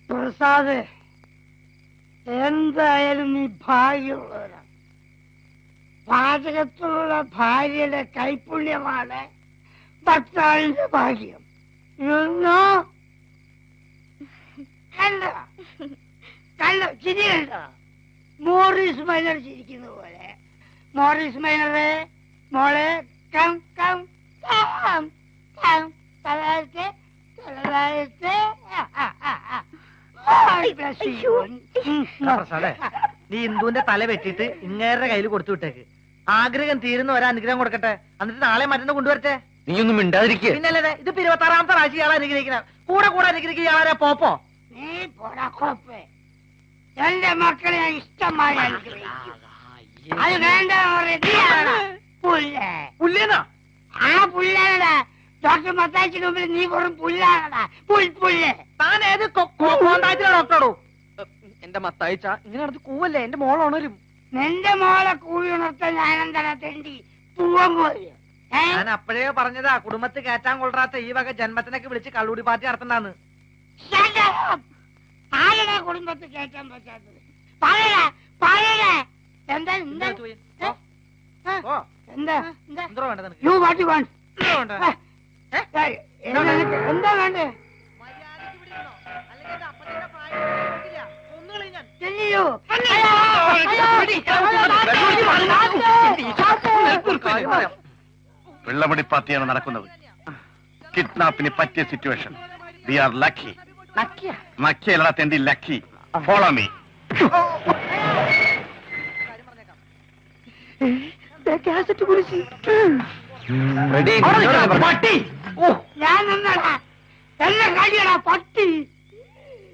പ്രസാദ്, എന്തായാലും നീ ഭാഗ്യമുള്ളവരാണ്. പാചകത്തിലുള്ള ഭാര്യയുടെ കൈപ്പുണ്യമാണ് ഭർത്താവിന്റെ ഭാഗ്യം. കണ്ടോ കണ്ടോ ചിരി കണ്ടോ? മോറിസ് മൈനർ ചിരിക്കുന്ന പോലെ. മോറിസ് മൈനറെ മോളെ കം കം കം കം തലത്തെ തലത്തെ. നീ ഇന്ദുവിന്റെ തല വെട്ടിട്ട് ഇങ്ങേരുടെ കയ്യിൽ കൊടുത്തു വിട്ടേക്ക്. ആഗ്രഹം തീരുന്ന ഒരനുഗ്രഹം കൊടുക്കട്ടെ. എന്നിട്ട് നാളെ മറ്റന്ന് കൊണ്ടുവരട്ടെ. നീ ഒന്നും മിണ്ടാതിരിക്കുക. പിന്നല്ലേ ഇതിപ്പോ 26ാമത്തെ പ്രാവശ്യം ഇയാളെ അനുഗ്രഹിക്കണം. കൂടെ കൂടെ അനുഗ്രഹിക്കുക ഇയാളെ പോപ്പോ. നീ പോടാ കോപ്പേ. എന്റെ മക്കളെ ഞാൻ ഇഷ്ടമായി അനുഗ്രഹിക്കും. അത് വേണ്ട പുല്ലേന്നാ? ആ പുല്ലാണടാ. ഡോക്ടർ മത്തായിച്ചിന് മുമ്പിൽ നീ വെറും പുല്ലാണടാ. പുല്ല്. താൻ ഏത് കോണ്ടാക്റ്റിലെ ഡോക്ടറോടോ? എന്റെ മത്തായിച്ച ഇങ്ങനെ അടുത്ത് കൂവല്ലേ, എന്റെ മോളുണരും. നിന്റെ മോളെ കൂവി ഉണർത്താൻ ഞാനെന്താ തെണ്ടി പൂവൻ കോഴി? ഞാൻ അപ്പോഴേ പറഞ്ഞതാ കുടുംബത്തിൽ കയറ്റാൻ കൊള്ളാത്ത ഈ വക ജന്മത്തിനൊക്കെ വിളിച്ച് കള്ളൂടി പാർട്ടി നടത്തണ്ടാന്ന്. ആരുടെ കുടുംബത്തിൽ കയറ്റാൻ പറ്റാത്തത്? പറയടാ. എന്താ എന്താ എന്താ എന്തോ വേണ്ട നിനക്ക്? You what you want? എന്താ വേണ്ടേ? വെള്ളമടി പാർട്ടിയാണ് നടക്കുന്നത്. കിഡ്നാപ്പിന് പറ്റിയ സിറ്റുവേഷൻ. We are lucky. ലക്കിയല്ല തെണ്ടി, ലക്കി. Follow me.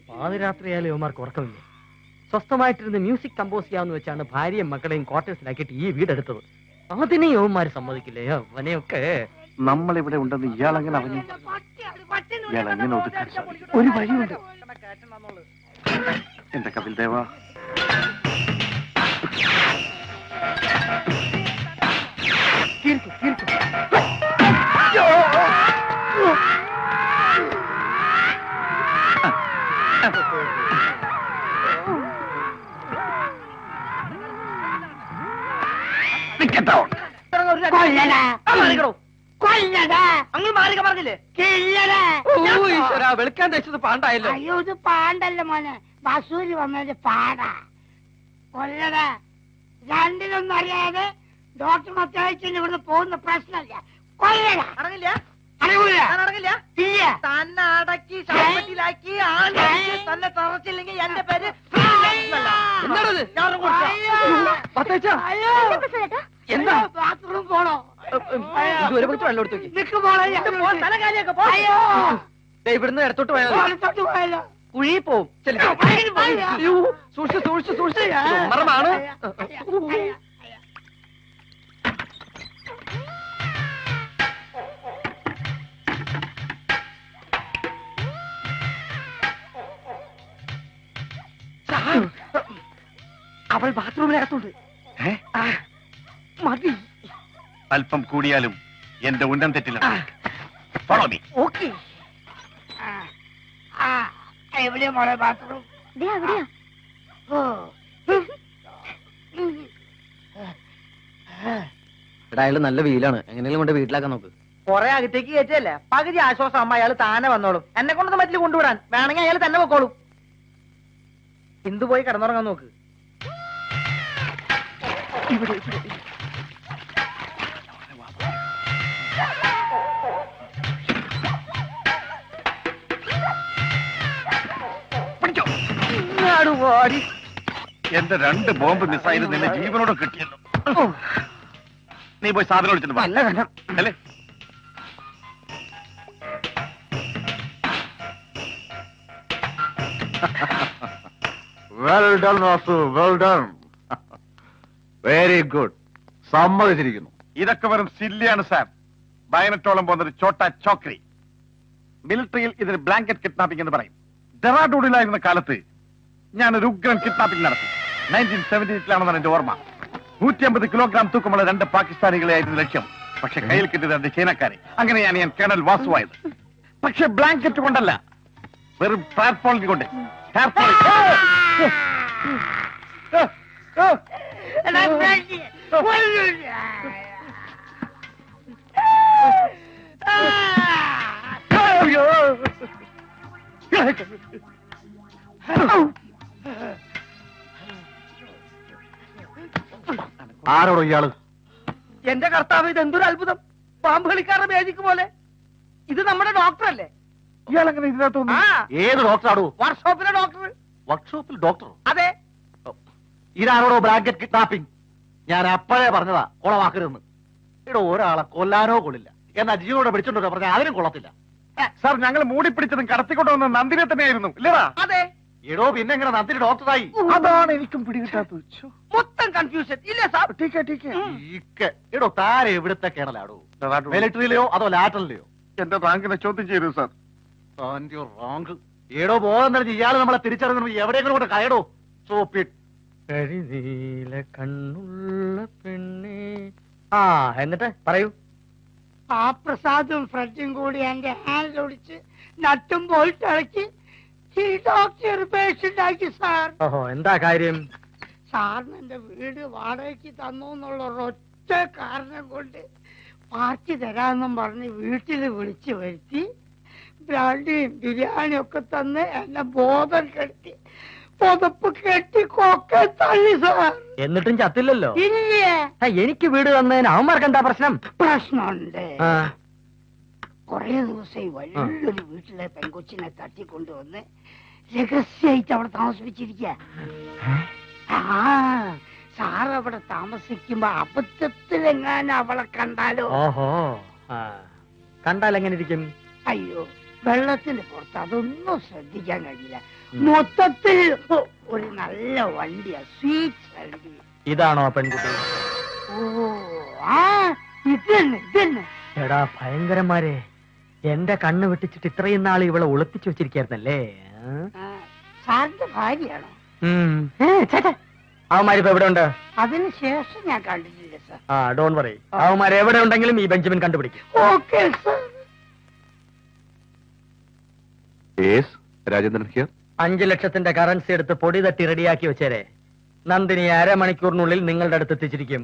പാതിരാത്രിയായാലും ഇവന്മാർക്ക് ഉറക്കമില്ല. സ്വസ്ഥമായിട്ടിരുന്ന് മ്യൂസിക് കമ്പോസ് ചെയ്യാന്ന് വെച്ചാണ് ഭാര്യയും മക്കളെയും ക്വാർട്ടേഴ്സിലാക്കിയിട്ട് ഈ വീടെടുത്തത്. അതിനെ യവന്മാര് സമ്മതിക്കില്ലേ? അവനെയൊക്കെ നമ്മളിവിടെ ഉണ്ടെന്ന് ഇയാളെങ്ങനെ അറിഞ്ഞു? ഇയാളെങ്ങനെ ഒതുക്കാൻ സാധിക്കും? ഒരു വഴിയുണ്ട്. എന്റെ കപിൽ ദേവ, വെളുക്കാൻ തയ്ച്ചത് പാണ്ടായല്ലോ. അയ്യോ, ഇത് പാണ്ടല്ല മോനെ, വസൂരി വന്നത് പാടാ. കൊല്ലടാ. രണ്ടിലൊന്നും അറിയാതെ ഡോക്ടർ മത്തായിച്ചിന് ഇവിടുന്ന് പോകുന്ന പ്രശ്നമില്ല. കൊല്ലടാ. അടങ്ങില്ല. അടങ്ങില്ല. തന്നെ അടക്കി ശവത്തിലാക്കി തന്നെ തറച്ചില്ലെങ്കിൽ എന്റെ പേര് എന്താ ബാത്റൂം പോണോ? വെള്ളം എടുത്തു നിക്ക് പോണോ? ഇവിടുന്ന് ഇടത്തോട്ട് പോയാലോ? കുഴി പോവും. സൂക്ഷിച്ച് മറമാണ്. അവൾ ബാത്റൂമിനകത്തുണ്ട്. മതി. അല്പം കൂടിയാലും എന്റെ ഉന്നം തെറ്റില്ല. Follow me. ഓക്കേ. എവിടെയാ മോളെ ബാത്റൂം? അവിടെയാ. എടാ, അയാള് നല്ല വെയിലാണ്. എങ്ങനെയും കൊണ്ട് വീട്ടിലാക്കാൻ നോക്ക്. കൊറേ അകത്തേക്ക് കയറ്റല്ലേ? പകുതി ആശ്വാസം അമ്മ അയാൾ താനെ വന്നോളും. എന്നെ കൊണ്ടൊന്നും പറ്റില്ല കൊണ്ടുവിടാൻ. വേണമെങ്കിൽ അയാൾ തന്നെ പൊക്കോളും. ഇന്ദു പോയി കിടന്നുറങ്ങാൻ നോക്ക്. എന്റെ 2 ബോംബ് മിസൈൽ നിന്നെ ജീവനോട് കിട്ടിയല്ലോ. നീ പോയി സാധനം വിളിച്ചിട്ട് അല്ലേ? Well done Vasu, well done. Very good. സമ്മതിച്ചിരിക്കുന്നു. ഇതൊക്കെ വെറും സില്ലിയാണ് സാർ. ബയനറ്റോളം പോകുന്നൊരു ചോട്ട ചോക്രി. മിലിറ്ററിയിൽ ഇതിന് ബ്ലാങ്കറ്റ് കിഡ്നാപ്പിംഗ് എന്ന് പറയും. ഡെറാഡൂണിലായിരുന്ന കാലത്ത് ഞാനൊരു ഉഗ്രൻ കിഡ്നാപ്പിംഗ് നടത്തി. 1978 എന്റെ ഓർമ്മ. 150 കിലോഗ്രാം തൂക്കമുള്ള 2 പാകിസ്ഥാനികളെ ആയിരുന്നു ലക്ഷ്യം. പക്ഷെ കയ്യിൽ കിട്ടിയത് എന്റെ ചൈനക്കാരെ. അങ്ങനെയാണ് ഞാൻ കേണൽ വാസുവായത്. പക്ഷെ ബ്ലാങ്കറ്റ് കൊണ്ടല്ല, വെറും ടാർപോളിൻ കൊണ്ട്. ടാർപോളിൻ. എടാ, ബ്രാൻഡി, കൊല്ലൂല. ആരോടോ ഇയാള്? എന്റെ കർത്താവ്, ഇത് എന്തൊരു അത്ഭുതം! പാമ്പ് കളിക്കാരുടെ മേജിക്ക് പോലെ. ഇത് നമ്മുടെ ഡോക്ടറല്ലേ? ഇയാൾ അങ്ങനെ ഇതിനകത്ത് ആ, ഏത് ഡോക്ടറാടോ? വർക്ക്ഷോപ്പിലെ ഡോക്ടർ. വർക്ക്ഷോപ്പിൽ ഡോക്ടറോ? അതെ. ഇതാരോടോ ബ്ലാങ്കറ്റ് കിഡ്നാപ്പിംഗ്? ഞാൻ അപ്പോഴേ പറഞ്ഞതാ കൊളവാക്കരുതെന്ന്. ഇവിടെ ഒരാളെ കൊല്ലാനോ കൊള്ളില്ല, എന്നാ ജീവനോടെ പിടിച്ചോണ്ടോ പറഞ്ഞാൽ അതിനും കൊള്ളത്തില്ല. സാർ, ഞങ്ങൾ മൂടിപ്പിടിച്ചതും കടത്തിക്കൊണ്ടുവന്ന നന്ദിനെ തന്നെയായിരുന്നു, ഇല്ലടാ? അതെ, എടോ പിന്നെ എങ്ങനെ നന്ദിനി ഡോക്ടറായി? അതാണ് എനിക്കും പിടികിട്ടാത്തത്. മൊത്തം കൺഫ്യൂഷൻ ഇല്ലേ സാർ? എടോ താരെ എവിടുത്തെ കേണലാടോ? മിലിറ്ററിയിലെയോ അതോ ലാറ്ററിലെയോ? എന്റെ റാങ്കിനെ ചോദ്യം ചെയ്തു സാർ. റാങ്ക് ഏടോ ബോധം തെളിഞ്ഞ് ഇയാള് നമ്മളെ തിരിച്ചറിഞ്ഞു എവിടെയെങ്കിലും കൊണ്ട് കയടോ. സോപ്പിട്ട് കരിനീല കണ്ണുള്ള പെണ്ണേ. ആ, എന്നിട്ട് പറയൂ. ആ പ്രസാദും ഫ്രഡും കൂടി എന്റെ ഹാൻഡ് ഒടിച്ച് നട്ടും ബോൾട്ട് ഇളക്കി ഈ ഡോക്ടർ പേഷ്യന്റ് ആക്കി സാർ. ഓഹോ, എന്താ കാര്യം? സാറിന് എന്റെ വീട് വാടകയ്ക്ക് തന്നു എന്നുള്ള ഒരൊറ്റ കാരണം കൊണ്ട് പാർട്ടി തരാമെന്നും പറഞ്ഞ് വീട്ടിൽ വിളിച്ചു വരുത്തി ബ്രാൻഡിയും ബിരിയാണിയും ഒക്കെ തന്ന് എന്നെ ബോധം കെട്ടി പുതപ്പ് കെട്ടി കൊക്കെ തള്ളി സാർ. എന്നിട്ടും ചത്തില്ലല്ലോ. ഇല്ലേ? എനിക്ക് വീട് തന്നതിന് അവന്മാർക്ക് എന്താ പ്രശ്നം? പ്രശ്നമുണ്ട്. ആ, കൊറേ ദിവസമായി വലിയൊരു വീട്ടിലെ പെൺകൊച്ചിനെ തട്ടിക്കൊണ്ടുവന്ന് രഹസ്യമായിട്ട് അവിടെ താമസിപ്പിച്ചിരിക്ക. ആ, സാർ അവിടെ താമസിക്കുമ്പോ അബദ്ധത്തിലെങ്ങാനും അവളെ കണ്ടാലോ? ഓഹോ, ആ, കണ്ടാൽ എങ്ങനെ ഇരിക്കും? അയ്യോ, വെള്ളത്തിന് പുറത്ത് അതൊന്നും ശ്രദ്ധിക്കാൻ കഴിയില്ല. മൊത്തത്തിൽ ഒരു നല്ല വണ്ടിയാ, സ്വീറ്റ് വണ്ടി. ഇതാണോ ആ പെൺകുട്ടി? ഓ, ആ, ഇതന്നെ. എടാ ഭയങ്കരന്മാരെ, എന്റെ കണ്ണ് വെട്ടിച്ചിട്ട് ഇത്രയും നാൾ ഇവളെ ഒളിപ്പിച്ചു വെച്ചിരിക്കായിരുന്നല്ലേ? സാറിന്റെ ഭാര്യയാണോ? അവന്മാരിപ്പോ എവിടെ ഉണ്ട്? അതിനുശേഷം ഞാൻ കണ്ടിട്ടില്ല സാർ. ആ, ഡോൺ വറി. അവന്മാർ എവിടെ ഉണ്ടെങ്കിലും ഈ ബെഞ്ചമിൻ കണ്ടുപിടിക്കും. Okay sir. രാജേന്ദ്രൻ ഹിയർ. 5 ലക്ഷത്തിന്റെ കറൻസി എടുത്ത് പൊടി തട്ടി റെഡിയാക്കി വെച്ചേരെ. നന്ദിനി അരമണിക്കൂറിനുള്ളിൽ നിങ്ങളുടെ അടുത്ത് എത്തിച്ചിരിക്കും.